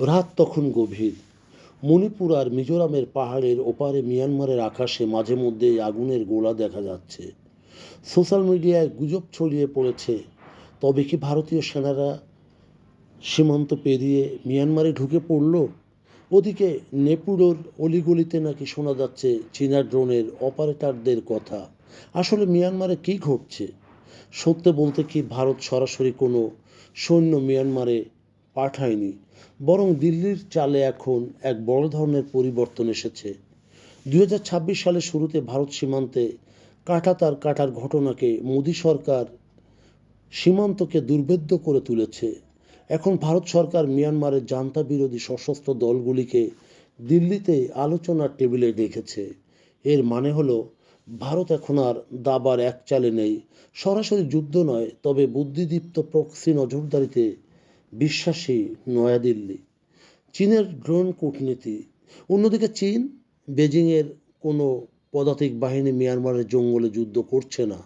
রাত তখন গভীর। মণিপুর আর মিজোরামের পাহাড়ের ওপারে মিয়ানমারের আকাশে মাঝে মধ্যেই আগুনের গোলা দেখা যাচ্ছে। সোশ্যাল মিডিয়ায় গুজব ছড়িয়ে পড়েছে, তবে কি ভারতীয় সেনারা সীমান্ত পেরিয়ে মিয়ানমারে ঢুকে পড়ল? ওদিকে নেপুরোর অলিগলিতে নাকি শোনা যাচ্ছে চীনা ড্রোনের অপারেটরদের কথা। আসলে মিয়ানমারে কী ঘটছে? সত্যি বলতে কি ভারত সরাসরি কোনো সৈন্য মিয়ানমারে পাঠায়নি, বরং দিল্লির চালে এখন এক বড় ধরনের পরিবর্তন এসেছে। 2026 সালের শুরুতে ভারত সীমান্তে কাঁটাতার কাটার ঘটনাকে মোদী সরকার সীমান্তকে দুর্ভেদ্য করে তুলেছে। এখন ভারত সরকার মিয়ানমারের জান্তা বিরোধী সশস্ত্র দলগুলিকে দিল্লিতে আলোচনার টেবিলে রেখেছে। এর মানে হলো ভারত এখন আর দাবার এক চালে নেই। সরাসরি যুদ্ধ নয়, তবে বুদ্ধিদীপ্ত প্রক্সি নজরদারিতে বিশ্বাসী নয়াদিল্লি। চীনের ড্রোন কূটনীতি। অন্যদিকে চীন বেজিংয়ের কোনো পদাতিক বাহিনী মিয়ানমারের জঙ্গলে যুদ্ধ করছে না,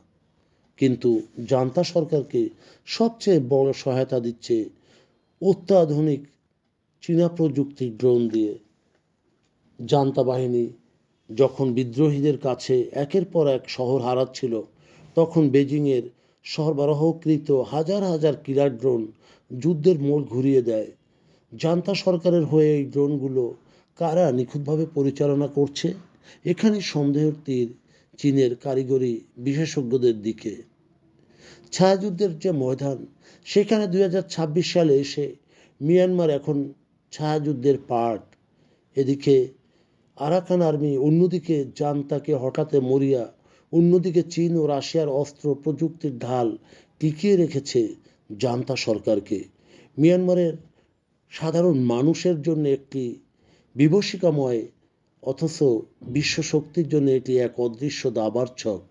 কিন্তু জান্তা সরকারকে সবচেয়ে বড় সহায়তা দিচ্ছে অত্যাধুনিক চীনা প্রযুক্তির ড্রোন দিয়ে। জান্তা বাহিনী যখন বিদ্রোহীদের কাছে একের পর এক শহর হারাচ্ছিল, তখন বেজিংয়ের সরবরাহকৃত হাজার হাজার কিলার ড্রোন যুদ্ধের মোড় ঘুরিয়ে দেয়। জান্তা সরকারের হয়ে এই ড্রোনগুলো কারা নিখুঁতভাবে পরিচালনা করছে? এখানে সন্দেহের তীর চীনের কারিগরি বিশেষজ্ঞদের দিকে। ছায়াযুদ্ধের যে ময়দান, সেখানে 2026 সালে এসে মিয়ানমার এখন ছায়াযুদ্ধের পার্ট। এদিকে আরাকান আর্মি, অন্যদিকে জান্তাকে হঠাতে মরিয়া। অন্যদিকে চীন ও রাশিয়ার অস্ত্র প্রযুক্তির ঢাল টিকিয়ে রেখেছে জান্তা সরকারকে। মিয়ানমারের সাধারণ মানুষের জন্য একটি বিভীষিকাময়, অথচ বিশ্ব শক্তির জন্য এটি এক অদৃশ্য দাবার ছক।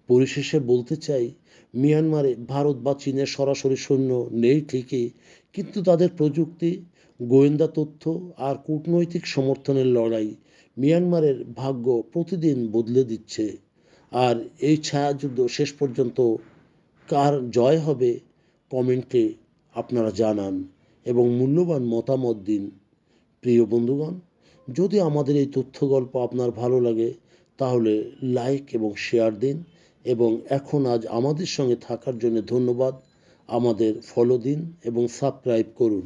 পরিশেষে বলতে চাই, মিয়ানমারে ভারত বা চীনের সরাসরি সৈন্য নেই ঠিকই, কিন্তু তাদের প্রযুক্তি, গোয়েন্দা তথ্য আর কূটনৈতিক সমর্থনের লড়াই মিয়ানমারের ভাগ্য প্রতিদিন বদলে দিচ্ছে। আর এই ছায়াযুদ্ধ শেষ পর্যন্ত কার জয় হবে, কমেন্টে আপনারা জানান এবং মূল্যবান মতামত দিন। প্রিয় বন্ধুগণ, যদি আমাদের এই তথ্য গল্প আপনার ভালো লাগে, তাহলে লাইক এবং শেয়ার দিন। এবং আজ আমাদের সঙ্গে থাকার জন্য ধন্যবাদ। আমাদের ফলো দিন এবং সাবস্ক্রাইব করুন।